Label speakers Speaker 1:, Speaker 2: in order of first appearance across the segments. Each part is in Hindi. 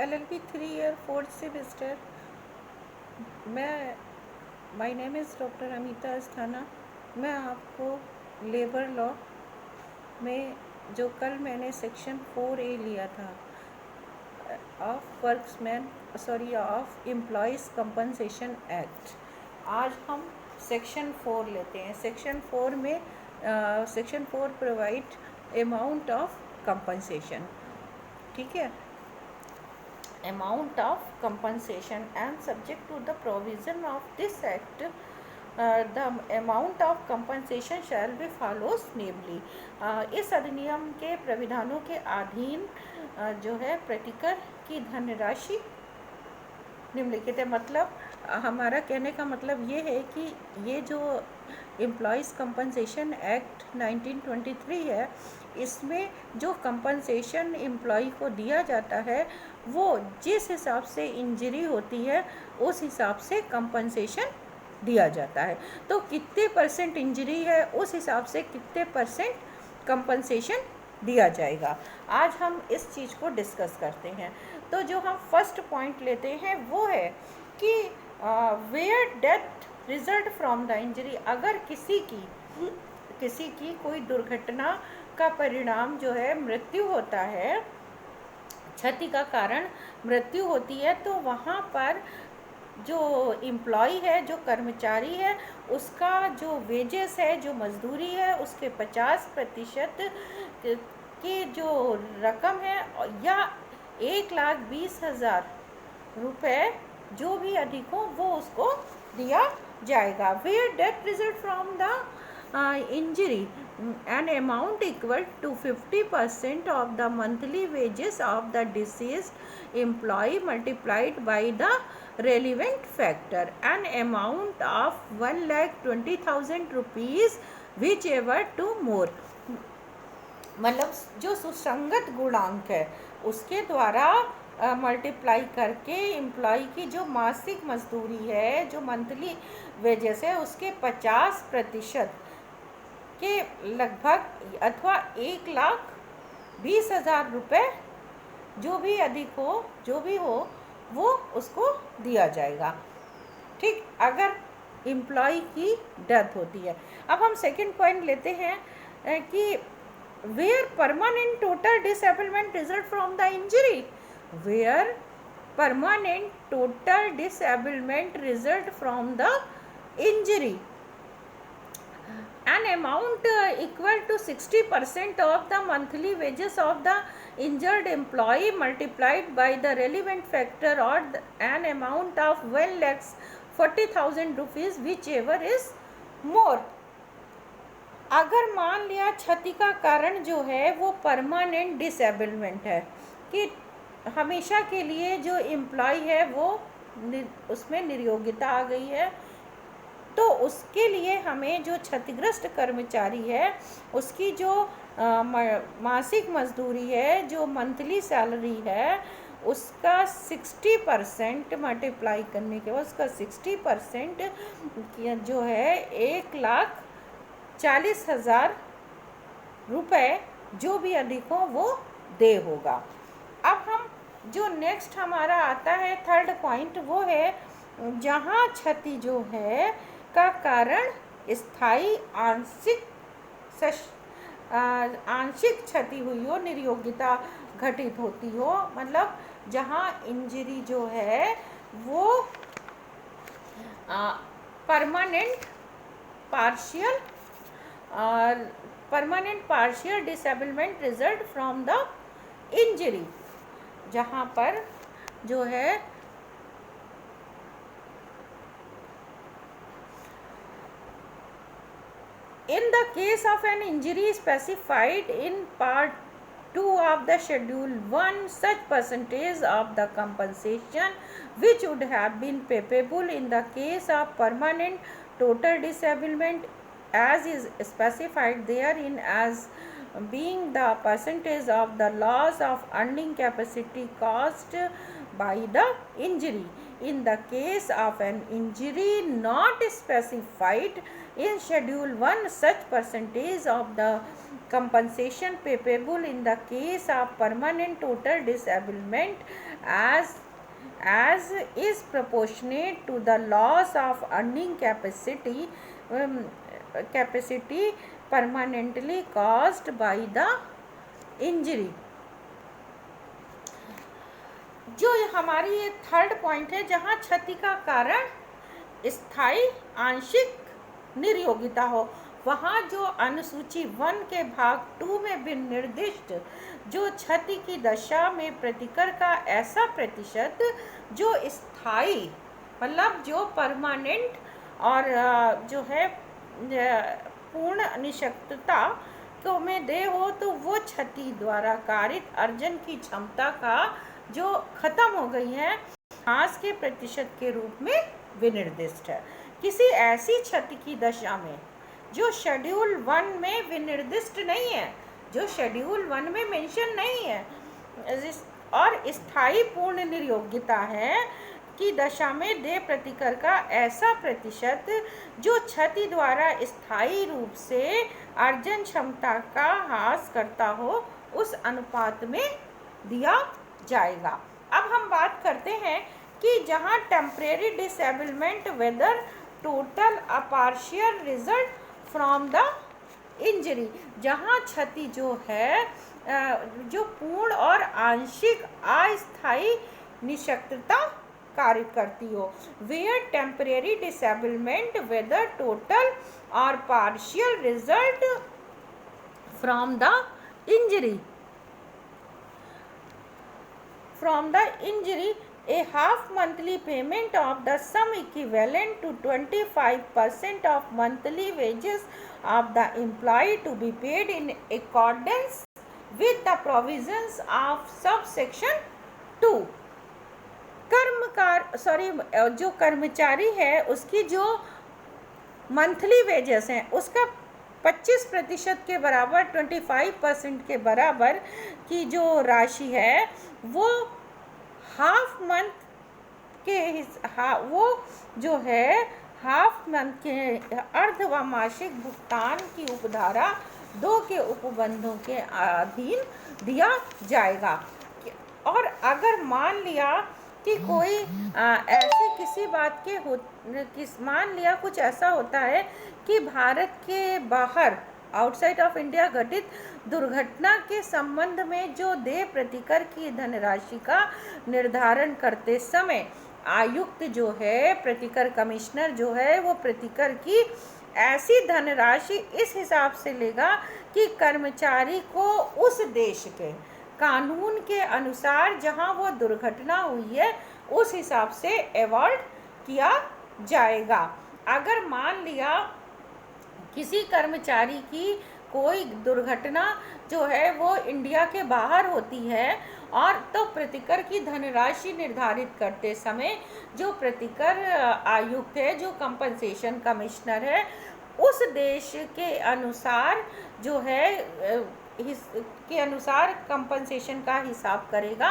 Speaker 1: LLB 3 year 4th semester. मैं my name is doctor Amita Asthana. मैं आपको लेबर लॉ में जो कल मैंने सेक्शन 4A लिया था ऑफ एम्प्लॉयज़ कंपनसेशन एक्ट, आज हम सेक्शन 4 लेते हैं। सेक्शन 4 में section 4 provide amount of compensation, ठीक है। Amount of compensation, and subject to the provision of this act, the amount of compensation shall be follows namely, इस अधिनियम के प्राविधानों के अधीन जो है प्रतिकर की धनराशि निम्नलिखित है। मतलब हमारा कहने का मतलब ये है कि ये जो एम्प्लॉयज़ कंपनसेशन एक्ट 1923 है, इसमें जो कंपनसेशन एम्प्लॉय को दिया जाता है वो जिस हिसाब से इंजरी होती है उस हिसाब से कंपनसेशन दिया जाता है। तो कितने परसेंट इंजरी है उस हिसाब से कितने परसेंट कंपनसेशन दिया जाएगा। आज हम इस चीज़ को डिस्कस करते हैं। तो जो हम फर्स्ट पॉइंट लेते हैं वो है कि where death result from the injury, अगर किसी की कोई दुर्घटना का परिणाम जो है मृत्यु होता है, क्षति का कारण मृत्यु होती है, तो वहाँ पर जो एम्प्लॉय है, जो कर्मचारी है, उसका जो वेजेस है, जो मजदूरी है, उसके 50% की जो रकम है या 1,20,000 रुपये जो भी अधिक हो वो उसको दिया जाएगा। Where death result from the injury an amount equal to 50% of the monthly wages of the deceased employee multiplied by the relevant factor, an amount of 1,20,000 rupees whichever to more। मतलब जो सुसंगत गुणांक है उसके द्वारा मल्टीप्लाई करके एम्प्लॉय की जो मासिक मजदूरी है, जो मंथली वेजेस है, उसके 50% के लगभग अथवा 1,20,000 रुपये जो भी अधिक हो, जो भी हो, वो उसको दिया जाएगा, ठीक, अगर एम्प्लॉय की डेथ होती है। अब हम सेकंड पॉइंट लेते हैं कि where permanent total disablement result from the injury, where permanent total disablement result from the injury, an amount equal to 60% of the monthly wages of the injured employee multiplied by the relevant factor, or an amount of 1,40,000 rupees whichever is more। अगर मान लिया क्षति का कारण जो है वो परमानेंट डिसेबलमेंट है, कि हमेशा के लिए जो एम्प्लॉय है वो उसमें निर्योग्यता आ गई है, तो उसके लिए हमें जो क्षतिग्रस्त कर्मचारी है उसकी जो मासिक मजदूरी है, जो मंथली सैलरी है, उसका 60% मल्टीप्लाई करने के बाद उसका 60% जो है 1,40,000 रुपये जो भी अधिक हो वो दे होगा। अब हम जो नेक्स्ट हमारा आता है थर्ड पॉइंट, वो है जहाँ क्षति जो है का कारण स्थायी आंशिक क्षति हुई हो, निर्योग्यता घटित होती हो, मतलब जहाँ इंजरी जो है वो permanent partial disablement result from the injury, जहाँ पर जो है in the case of an injury specified in part 2 of the schedule 1, such percentage of the compensation which would have been payable in the case of permanent total disablement as is specified therein as being the percentage of the loss of earning capacity caused by the injury. In the case of an injury not specified in schedule 1, such percentage of the compensation payable in the case of permanent total disablement as is proportionate to the loss of earning capacity permanently caused by the injury। जो हमारी ये थर्ड पॉइंट है, जहाँ क्षति का कारण स्थायी आंशिक निर्योग्यता हो, वहाँ जो अनुसूची 1 के भाग 2 में विनिर्दिष्ट जो क्षति की दशा में प्रतिकर का ऐसा प्रतिशत जो स्थायी मतलब जो परमानेंट और जो है पूर्ण निशक्तता को में दे हो, तो वो क्षति द्वारा कारित अर्जन की क्षमता का जो खत्म हो गई है ह्रास के प्रतिशत के रूप में विनिर्दिष्ट है। किसी ऐसी क्षति की दशा में जो शेड्यूल 1 में विनिर्दिष्ट नहीं है, जो शेड्यूल 1 में मेंशन नहीं है और स्थायी पूर्ण निर्योग्यता है की दशा में देह प्रतिकर का ऐसा प्रतिशत जो क्षति द्वारा स्थायी रूप से अर्जन क्षमता का ह्रास करता हो, उस अनुपात में दिया जाएगा। अब हम बात करते हैं कि जहां temporary disablement whether total a partial result from the injury, जहां क्षति जो है जो पूर्ण और आंशिक अस्थायी निशक्तता कार्य करती हो, where temporary disablement whether total और partial result from the injury a half monthly payment of the sum equivalent to 25% of monthly wages of the employee to be paid in accordance with the provisions of subsection 2। जो कर्मचारी है उसकी जो मंथली वेजेस हैं उसका 25% के बराबर 25% के बराबर की जो राशि है वो हाफ मंथ के वो जो है हाफ मंथ के अर्ध व मासिक भुगतान की उपधारा 2 के उपबंधों के अधीन दिया जाएगा। और अगर मान लिया कि कोई ऐसी किसी बात के मान लिया कुछ ऐसा होता है कि भारत के बाहर आउटसाइड ऑफ इंडिया घटित दुर्घटना के संबंध में जो देय प्रतिकर की धनराशि का निर्धारण करते समय आयुक्त जो है प्रतिकर कमिश्नर जो है वो प्रतिकर की ऐसी धनराशि इस हिसाब से लेगा कि कर्मचारी को उस देश के कानून के अनुसार जहां वो दुर्घटना हुई है उस हिसाब से अवॉर्ड किया जाएगा। अगर मान लिया किसी कर्मचारी की कोई दुर्घटना जो है वो इंडिया के बाहर होती है और तो प्रतिकर की धनराशि निर्धारित करते समय जो प्रतिकर आयुक्त है जो कंपनसेशन कमिश्नर है उस देश के अनुसार जो है के अनुसार कंपनसेशन का हिसाब करेगा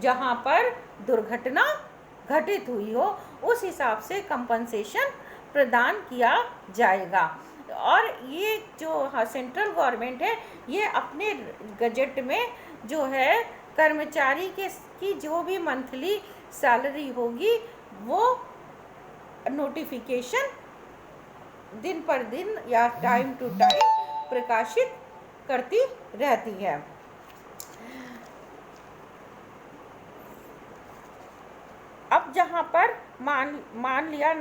Speaker 1: जहां पर दुर्घटना घटित हुई हो, उस हिसाब से कंपनसेशन प्रदान किया जाएगा। और ये जो सेंट्रल गवर्नमेंट है ये अपने गजट में जो है कर्मचारी की जो भी मंथली सैलरी होगी वो नोटिफिकेशन दिन पर दिन या टाइम टू टाइम प्रकाशित करती रहती है। अब जहाँ पर मान लिया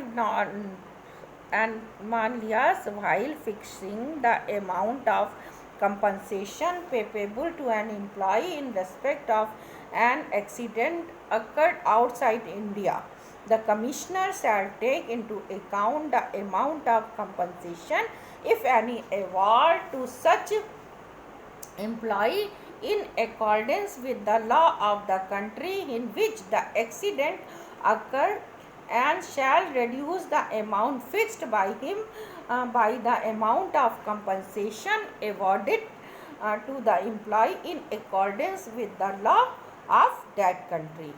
Speaker 1: while fixing the amount of compensation payable to an employee in respect of an accident occurred outside India, the commissioner shall take into account the amount of compensation, if any, award to such employee in accordance with the law of the country in which the accident occurred, and shall reduce the amount fixed by him by the amount of compensation awarded to the employee in accordance with the law of that country।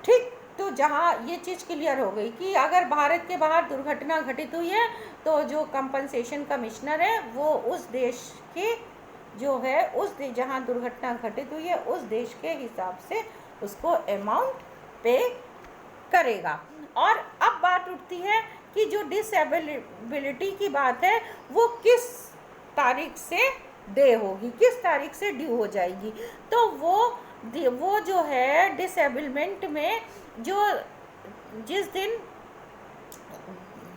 Speaker 1: ठीक, तो जहाँ ये चीज़ क्लियर हो गई कि अगर भारत के बाहर दुर्घटना घटित हुई है तो जो कंपनसेशन कमिश्नर है वो उस देश के जो है उस देश जहाँ दुर्घटना घटित हुई है उस देश के हिसाब से उसको अमाउंट पे करेगा। और अब बात उठती है कि जो डिसेबिलिटी की बात है वो किस तारीख से दे होगी, किस तारीख से ड्यू हो जाएगी। तो वो जो है डिसेबलमेंट में जो जिस दिन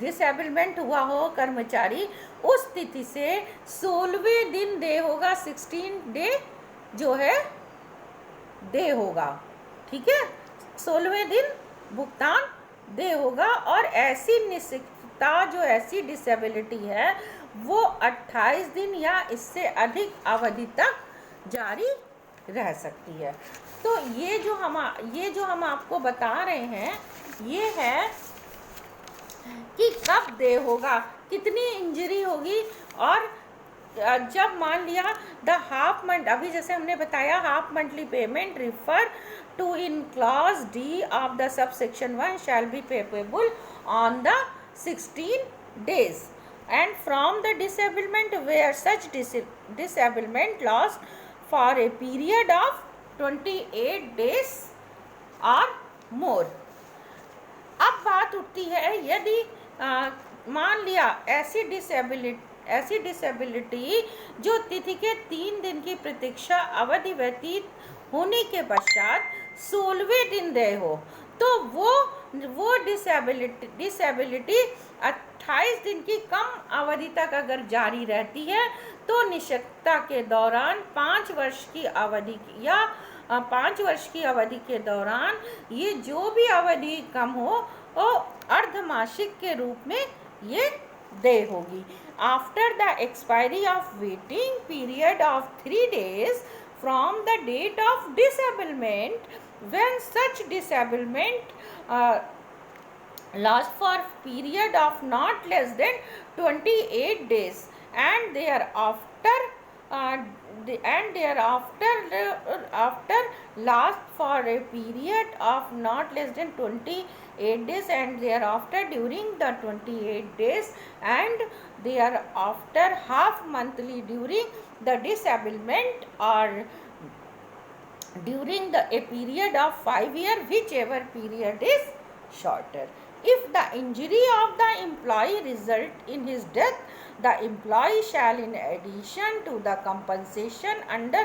Speaker 1: डिसेबलमेंट हुआ हो कर्मचारी उस तिथि से 16वें दिन दे होगा, 16 डे जो है दे होगा, ठीक है, 16वें दिन भुगतान दे होगा। और ऐसी निश्चितता जो ऐसी डिसेबिलिटी है वो 28 दिन या इससे अधिक अवधि तक जारी रह सकती है। तो ये जो हम आपको बता रहे हैं ये है कि कब दे होगा, कितनी इंजरी होगी। और जब मान लिया द हाफ मंथ, अभी जैसे हमने बताया half monthly payment refer to in clause D of the subsection 1 shall be payable on the 16 days and from the disablement where such disablement lasts for a period of 28 days or more। अब बात उठती है यदि मान लिया ऐसी डिसेबिलिटी जो तिथि के 3 दिन की प्रतीक्षा अवधि व्यतीत होने के पश्चात 16वें दिन दे हो तो वो डिसेबिलिटी 28 दिन की कम अवधि तक अगर जारी रहती है तो निश्चितता के दौरान 5 वर्ष की अवधि या 5 वर्ष की अवधि के दौरान ये जो भी अवधि कम हो वो अर्धमासिक के रूप में ये दे होगी। After the expiry of waiting period of 3 days from the date of disablement when such disablement lasts for period of not less than 28 days and thereafter after last for a period of not less than 28 days and thereafter during the 28 days and thereafter half monthly during the disablement or during a period of 5 years whichever period is shorter। If the injury of the employee result in his death, the employee shall in addition to the compensation under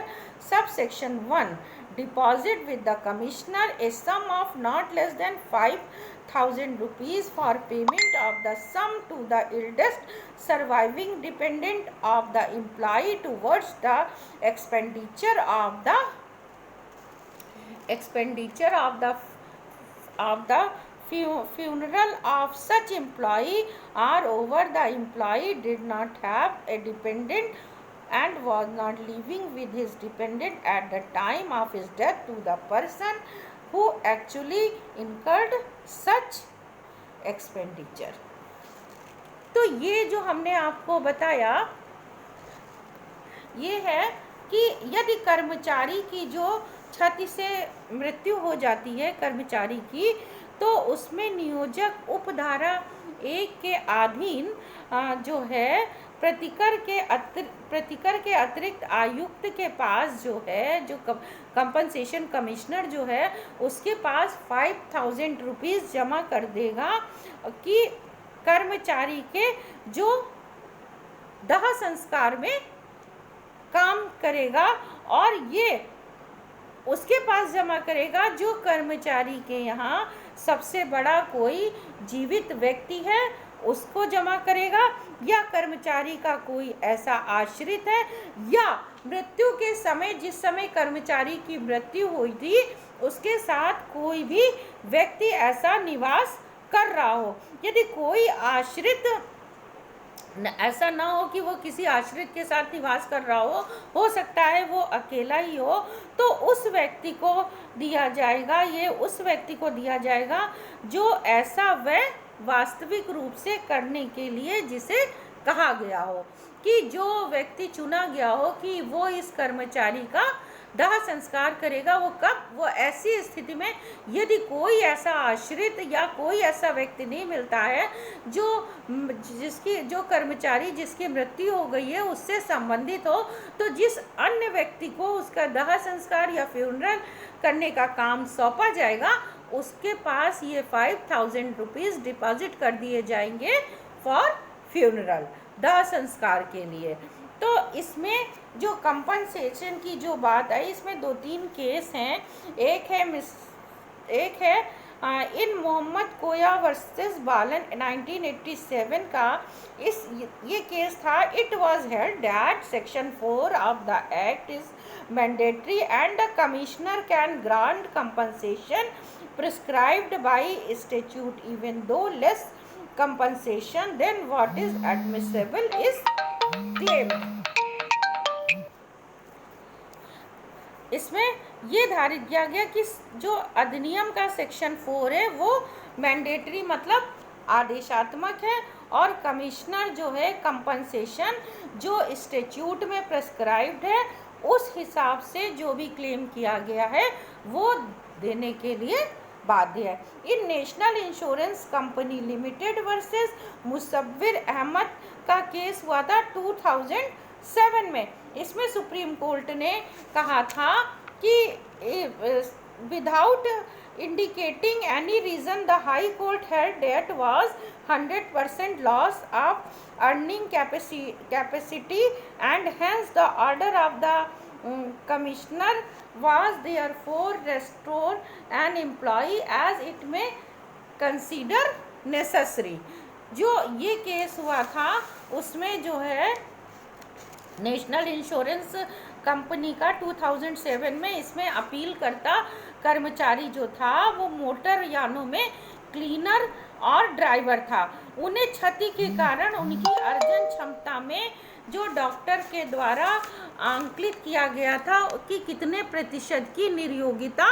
Speaker 1: subsection 1 deposit with the commissioner a sum of not less than 5,000 rupees for payment of the sum to the eldest surviving dependent of the employee towards the expenditure of the funeral of such employee or over the employee did not have a dependent and was not living with his dependent at the time of his death to the person who actually incurred such expenditure। तो ये जो हमने आपको बताया ये है कि यदि कर्मचारी की जो क्षति से मृत्यु हो जाती है कर्मचारी की तो उसमें नियोजक उपधारा 1 के अधीन जो है प्रतिकर के अतिरिक्त आयुक्त के पास जो है जो कंपनसेशन कमिश्नर जो है उसके पास 5,000 रुपीज़ जमा कर देगा कि कर्मचारी के जो दाह संस्कार में काम करेगा और ये उसके पास जमा करेगा जो कर्मचारी के यहाँ सबसे बड़ा कोई जीवित व्यक्ति है उसको जमा करेगा या कर्मचारी का कोई ऐसा आश्रित है या मृत्यु के समय जिस समय कर्मचारी की मृत्यु हुई थी उसके साथ कोई भी व्यक्ति ऐसा निवास कर रहा हो। यदि कोई आश्रित ऐसा ना हो कि वो किसी आश्रित के साथ निवास कर रहा हो सकता है वो अकेला ही हो तो उस व्यक्ति को दिया जाएगा, ये उस व्यक्ति को दिया जाएगा जो ऐसा वह वास्तविक रूप से करने के लिए जिसे कहा गया हो, कि जो व्यक्ति चुना गया हो कि वो इस कर्मचारी का दाह संस्कार करेगा वो कब? वो ऐसी स्थिति में यदि कोई ऐसा आश्रित या कोई ऐसा व्यक्ति नहीं मिलता है जो कर्मचारी जिसकी मृत्यु हो गई है उससे संबंधित हो, तो जिस अन्य व्यक्ति को उसका दाह संस्कार या फ्यूनरल करने का काम सौंपा जाएगा उसके पास ये 5,000 रुपीज़ डिपॉजिट कर दिए जाएंगे फॉर फ्यूनरल, दाह संस्कार के लिए। तो इसमें जो कंपनसेशन की जो बात आई इसमें 2-3 केस हैं। एक है इन मोहम्मद कोया वर्सेस बालन 1987 का ये केस था। It was held that section 4 of the act is mandatory and the commissioner can grant compensation prescribed bye statute even though less compensation then what is admissible is claim। इसमें ये धारित किया गया कि जो अधिनियम का सेक्शन 4 है वो मैंडेटरी मतलब आदेशात्मक है और कमिश्नर जो है कंपनसेशन जो स्टैट्यूट में प्रेस्क्राइब्ड है उस हिसाब से जो भी क्लेम किया गया है वो देने के लिए बाध्य है। In national insurance company limited versus Musavvir Ahmed का केस हुआ था 2007 में। इसमें सुप्रीम कोर्ट ने कहा था कि without indicating any reason the high court held that was 100% loss of earning capacity and hence the order of the commissioner was therefore restore an employee as it may consider necessary। जो ये केस हुआ था उसमें जो है नेशनल इंश्योरेंस कंपनी का 2007 में इसमें अपील करता कर्मचारी जो था वो मोटर यानों में क्लीनर और ड्राइवर था। उन्हें क्षति के कारण उनकी अर्जन क्षमता में जो डॉक्टर के द्वारा आंकलित किया गया था कि कितने प्रतिशत की नियोगिता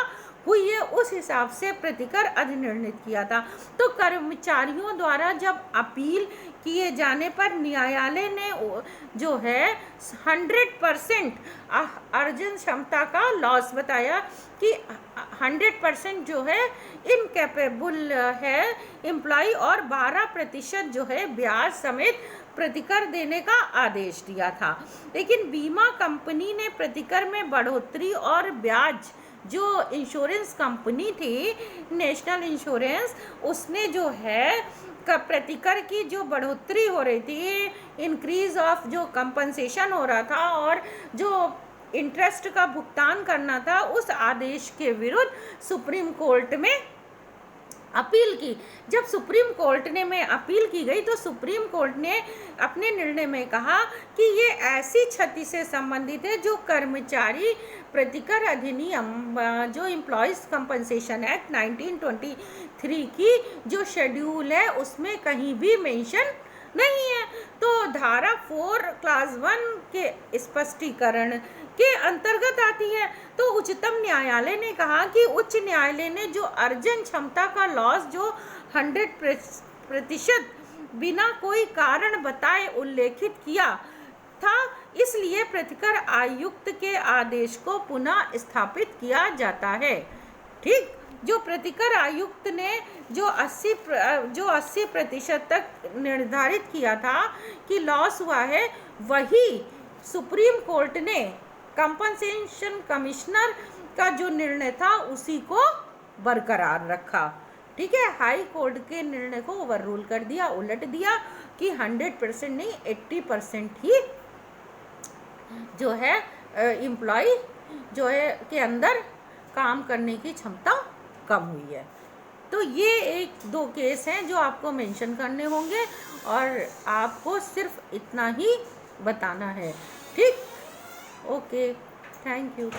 Speaker 1: हुई है उस हिसाब से प्रतिकर अधिनिर्णित किया था। तो कर्मचारियों द्वारा जब अपील किए जाने पर न्यायालय ने जो है 100% अर्जन क्षमता का लॉस बताया कि 100% जो है इनकैपेबल है एम्प्लॉय और 12% जो है ब्याज समेत प्रतिकर देने का आदेश दिया था। लेकिन बीमा कंपनी ने प्रतिकर में बढ़ोतरी और ब्याज जो इंश्योरेंस कंपनी थी नेशनल इंश्योरेंस उसने जो है प्रतिकर की जो बढ़ोतरी हो रही थी इंक्रीज ऑफ जो कंपनसेशन हो रहा था और जो इंटरेस्ट का भुगतान करना था उस आदेश के विरुद्ध सुप्रीम कोर्ट में अपील की। जब सुप्रीम कोर्ट ने में अपील की गई तो सुप्रीम कोर्ट ने अपने निर्णय में कहा कि ये ऐसी क्षति से संबंधित है जो कर्मचारी प्रतिकर अधिनियम जो एम्प्लॉयज़ कंपनसेशन एक्ट 1923 की जो शेड्यूल है उसमें कहीं भी मेंशन नहीं है। तो धारा 4 क्लास 1 के स्पष्टीकरण के अंतर्गत आती है। तो उच्चतम न्यायालय ने कहा कि उच्च न्यायालय ने जो अर्जन क्षमता का लॉस जो 100% बिना कोई कारण बताए उल्लेखित किया था इसलिए प्रतिकर आयुक्त के आदेश को पुनः स्थापित किया जाता है। ठीक, जो प्रतिकर आयुक्त ने जो 80% तक निर्धारित किया था कि लॉस हुआ है वही सुप्रीम कोर्ट ने कंपनसेशन कमिश्नर का जो निर्णय था उसी को बरकरार रखा। ठीक है, हाई कोर्ट के निर्णय को ओवररूल कर दिया, उलट दिया कि 100% नहीं 80% ही जो है एम्प्लॉय जो है के अंदर काम करने की क्षमता कम हुई है। तो ये 1-2 केस हैं जो आपको मेंशन करने होंगे और आपको सिर्फ इतना ही बताना है। ठीक, ओके, थैंक यू।